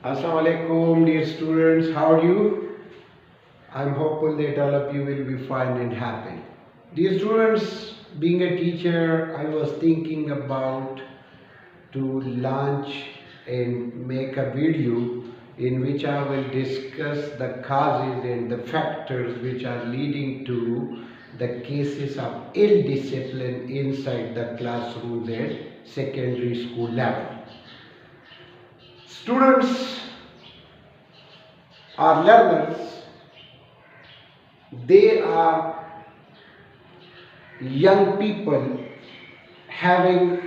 Assalamu alaikum, dear students. How are you? I'm hopeful that all of you will be fine and happy. Dear students, being a teacher, I was thinking about to launch and make a video in which I will discuss the causes and the factors which are leading to the cases of ill discipline inside the classrooms at secondary school level. Students are learners. They are young people having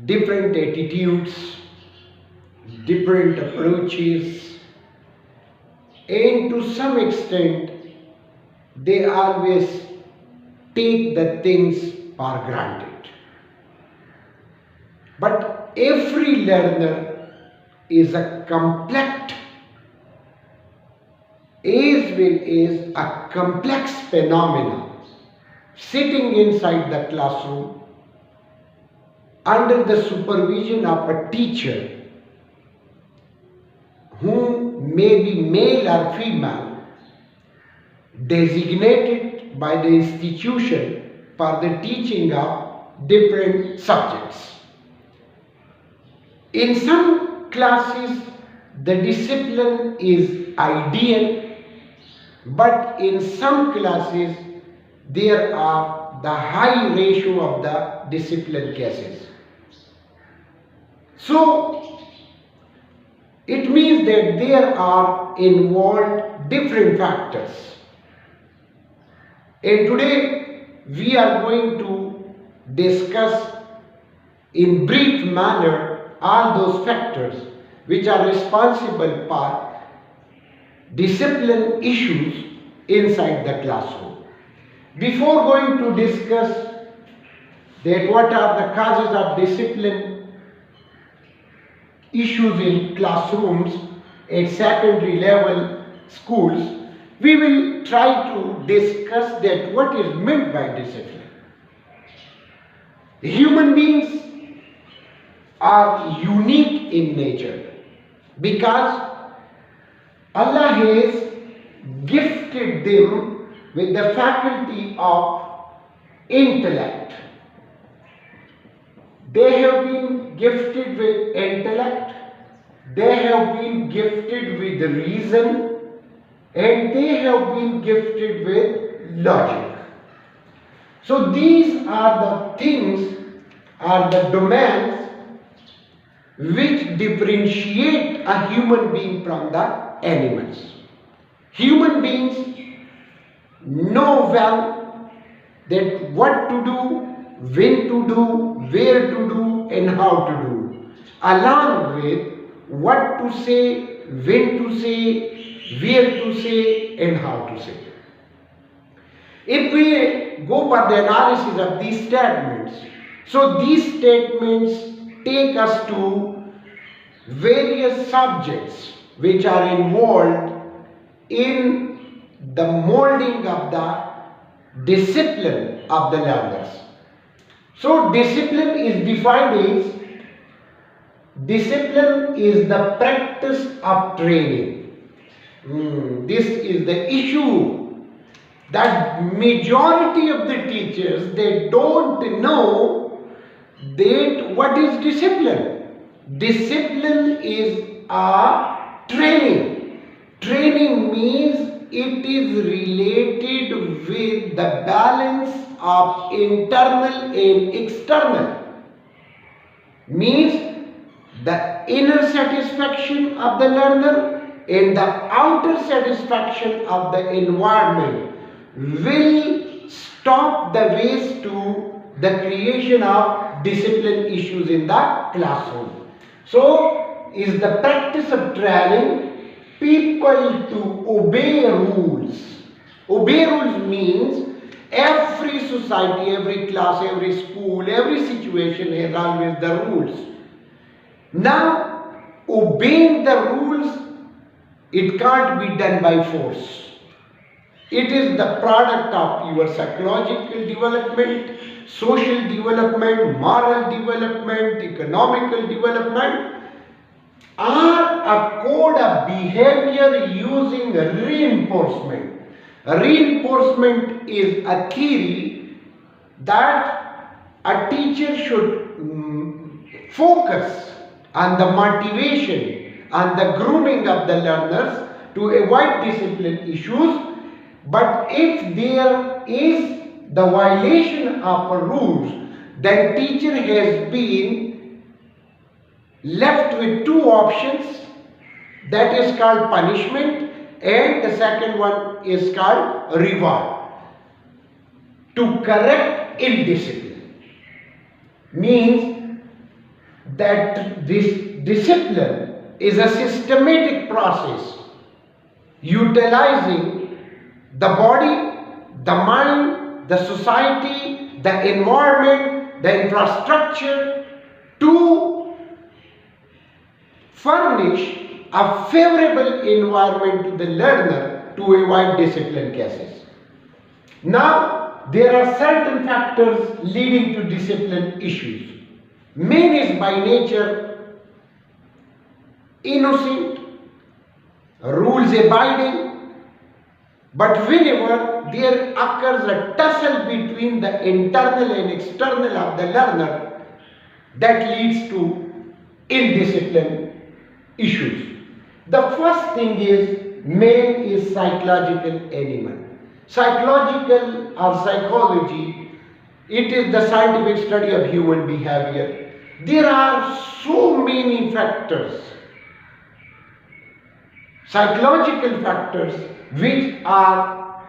different attitudes, different approaches, and to some extent they always take the things for granted. But every learner is a complex as well as a complex phenomenon sitting inside the classroom under the supervision of a teacher who may be male or female, designated by the institution for the teaching of different subjects. In some classes, the discipline is ideal, but in some classes, there are the high ratio of the discipline cases. So, it means that there are involved different factors. And today, we are going to discuss in brief manner all those factors which are responsible for discipline issues inside the classroom. Before going to discuss that what are the causes of discipline issues in classrooms at secondary level schools, we will try to discuss that what is meant by discipline. Human beings are unique in nature because Allah has gifted them with the faculty of intellect. They have been gifted with intellect, they have been gifted with reason, and they have been gifted with logic. So these are the things, are the domains which differentiate a human being from the animals. Human beings know well that what to do, when to do, where to do, and how to do, along with what to say, when to say, where to say, and how to say. If we go for the analysis of these statements, so these statements take us to various subjects which are involved in the molding of the discipline of the learners. So discipline is defined as discipline is the practice of training. This is the issue that majority of the teachers, they don't know that what is discipline. Discipline is a training. Training means it is related with the balance of internal and external. Means the inner satisfaction of the learner and the outer satisfaction of the environment will stop the ways to the creation of discipline issues in the classroom. So, is the practice of training people to obey rules. Obey rules means every society, every class, every school, every situation has always the rules. Now, obeying the rules, it can't be done by force. It is the product of your psychological development, social development, moral development, economical development. are a code of behavior using reinforcement. Reinforcement is a theory that a teacher should focus on the motivation and the grooming of the learners to avoid discipline issues. But if there is the violation of rules, then teacher has been left with two options, that is called punishment, and the second one is called reward. To correct indiscipline means that this discipline is a systematic process utilizing the body, the mind, the society, the environment, the infrastructure to furnish a favorable environment to the learner to avoid discipline cases. Now, there are certain factors leading to discipline issues. Man is by nature innocent, rules abiding, but whenever there occurs a tussle between the internal and external of the learner, that leads to indiscipline issues. The first thing is, man is psychological animal. Psychological or psychology, it is the scientific study of human behavior. There are so many factors, psychological factors, which are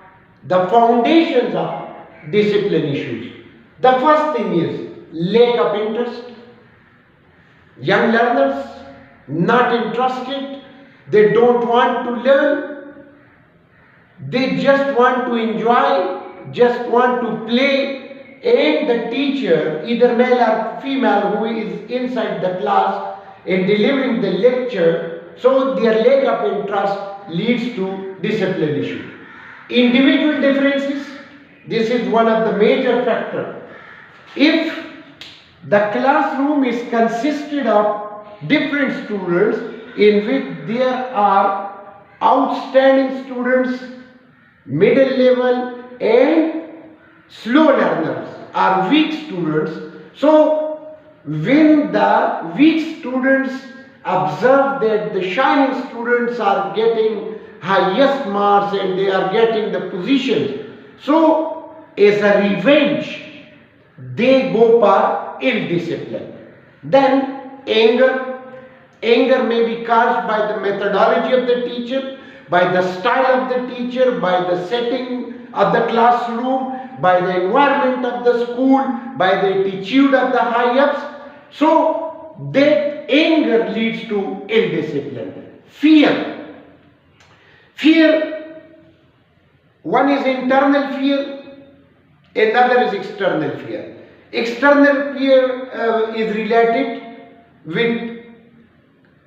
the foundations of discipline issues. The first thing is lack of interest. Young learners not interested, they don't want to learn, they just want to enjoy, just want to play, and the teacher, either male or female, who is inside the class and delivering the lecture, so their lack of interest leads to discipline issue. Individual differences, this is one of the major factors. If the classroom is consisted of different students in which there are outstanding students, middle level and slow learners or weak students. So when the weak students observe that the shining students are getting highest marks and they are getting the positions, so as a revenge they go for ill discipline. Then anger may be caused by the methodology of the teacher, by the style of the teacher, by the setting of the classroom, by the environment of the school, by the attitude of the high-ups. So that anger leads to ill discipline. Fear, one is internal fear, another is external fear. External fear is related with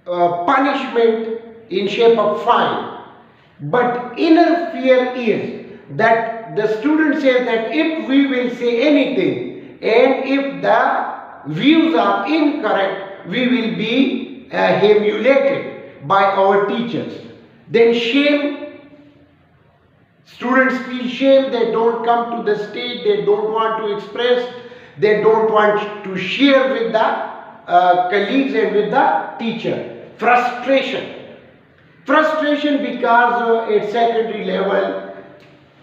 punishment in shape of fine. But inner fear is that the student says that if we will say anything and if the views are incorrect, we will be humiliated by our teachers. Then shame, students feel shame, they don't come to the stage, they don't want to express, they don't want to share with the colleagues and with the teacher. Frustration because at secondary level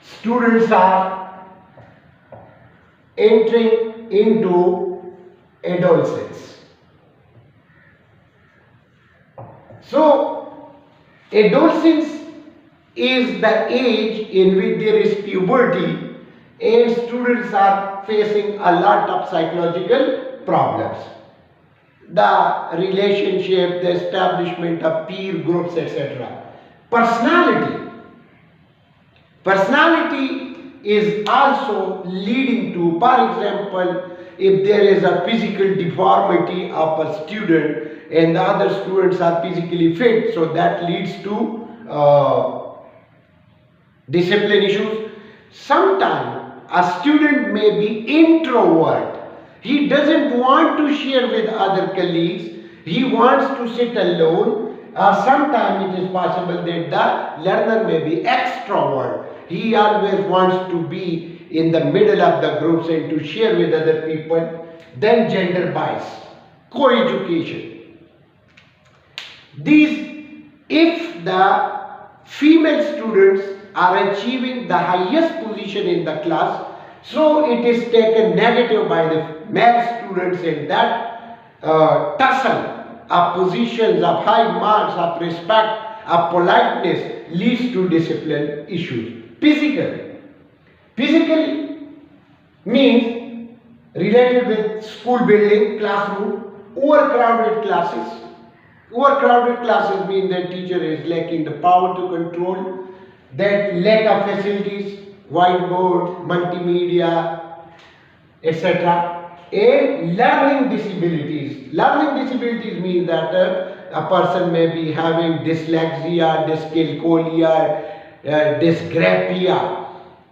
students are entering into adolescence. So adolescence is the age in which there is puberty and students are facing a lot of psychological problems. The relationship, the establishment of peer groups, etc. Personality is also leading to, for example, if there is a physical deformity of a student and the other students are physically fit, so that leads to discipline issues. Sometimes a student may be introvert. He doesn't want to share with other colleagues He wants to sit alone, or sometimes it is possible that the learner may be extrovert. He always wants to be in the middle of the groups and to share with other people. Then gender bias, co-education. If the female students are achieving the highest position in the class, so it is taken negative by the male students, and that tussle of positions, of high marks, of respect, of politeness leads to discipline issues. Physical means related with school building, classroom, overcrowded classes. Overcrowded classes mean that teacher is lacking the power to control, that lack of facilities, whiteboard, multimedia, etc. And learning disabilities. Learning disabilities means that a person may be having dyslexia, dyscalculia, dysgraphia,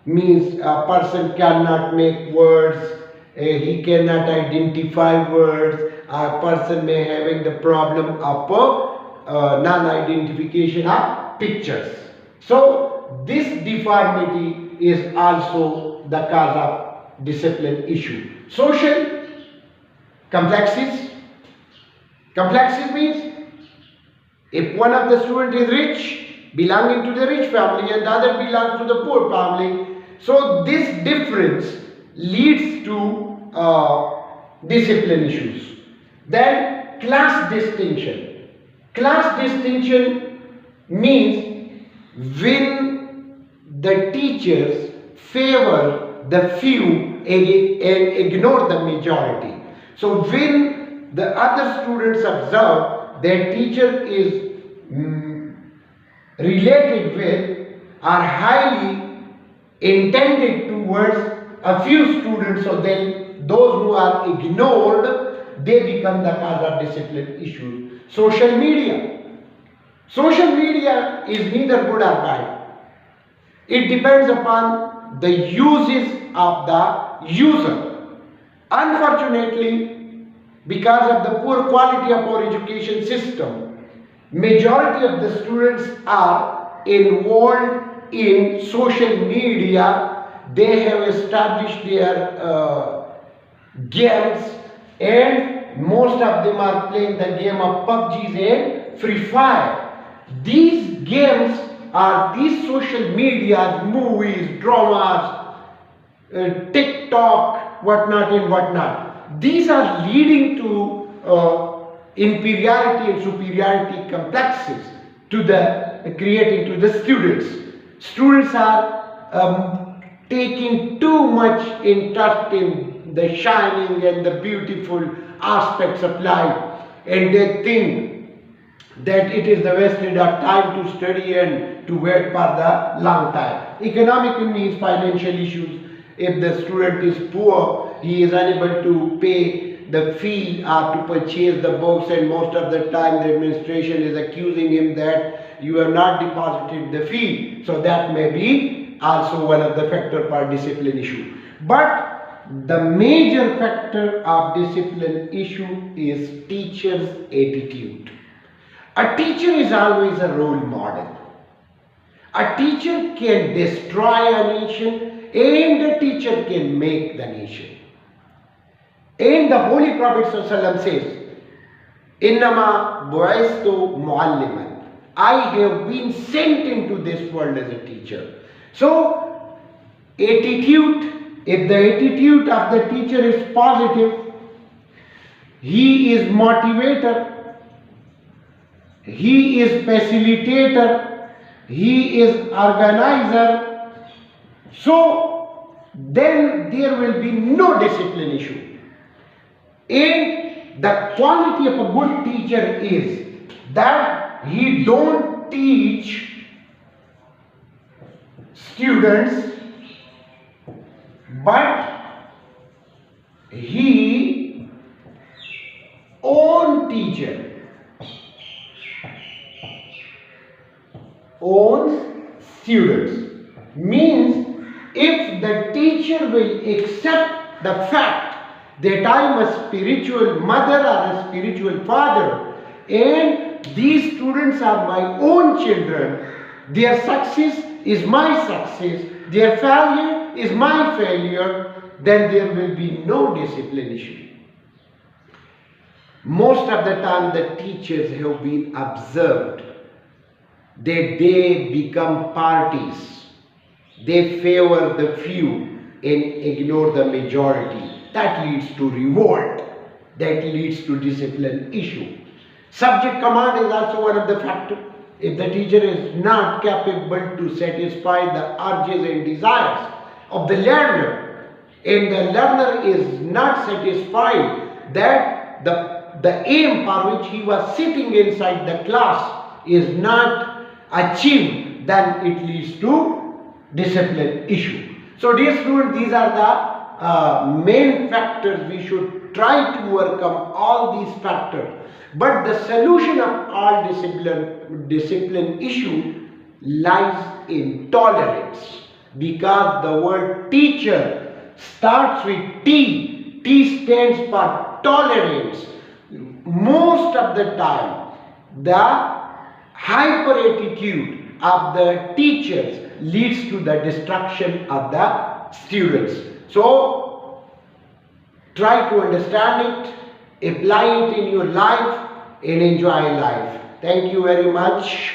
means a person cannot make words, he cannot identify words, a person may having the problem of non-identification of pictures. So this deformity is also the cause of discipline issue. Social complexes. Complexes means if one of the student is rich, belonging to the rich family, and the other belongs to the poor family, so this difference leads to discipline issues. Then class distinction. Class distinction means when the teachers favor the few and ignore the majority. So when the other students observe that teacher is related with or highly intended towards a few students, so then those who are ignored, they become the cause of discipline issues. Social media. Social media is neither good or bad. It depends upon the uses of the user. Unfortunately, because of the poor quality of our education system, majority of the students are involved in social media. They have established their games, and most of them are playing the game of PUBG and Free Fire. These games are these social media, movies, dramas, TikTok, whatnot and whatnot. These are leading to inferiority and superiority complexes to the creating to the students. Students are taking too much interest in the shining and the beautiful aspects of life, and they think that it is the wasted of time to study and to wait for the long time. Economic means financial issues. If the student is poor, he is unable to pay the fee or to purchase the books, and most of the time the administration is accusing him that you have not deposited the fee. So that may be also one of the factors for discipline issue. But the major factor of discipline issue is teacher's attitude. A teacher is always a role model. A teacher can destroy a nation, and a teacher can make the nation. And the Holy Prophet ﷺ says, Innama bu'istu mu'alliman. I have been sent into this world as a teacher. So, attitude, if the attitude of the teacher is positive, he is motivator, he is facilitator, he is organizer, so then there will be no discipline issue. And the quality of a good teacher is that he don't teach students, but he own teacher. Owns students means if the teacher will accept the fact that I am a spiritual mother or a spiritual father, and these students are my own children. Their success is my success, their failure is my failure, then there will be no discipline issue. Most of the time the teachers have been observed that they become parties. They favor the few and ignore the majority. That leads to revolt. That leads to discipline issue. Subject command is also one of the factors. If the teacher is not capable to satisfy the urges and desires of the learner, and the learner is not satisfied that the aim for which he was sitting inside the class is not achieved, then it leads to discipline issue. So dear students, these are the main factors. We should try to overcome all these factors. But the solution of all discipline issue lies in tolerance, because the word teacher starts with T. T stands for tolerance. Most of the time, the hyper attitude of the teachers leads to the destruction of the students. So, try to understand it, apply it in your life, and enjoy life. Thank you very much.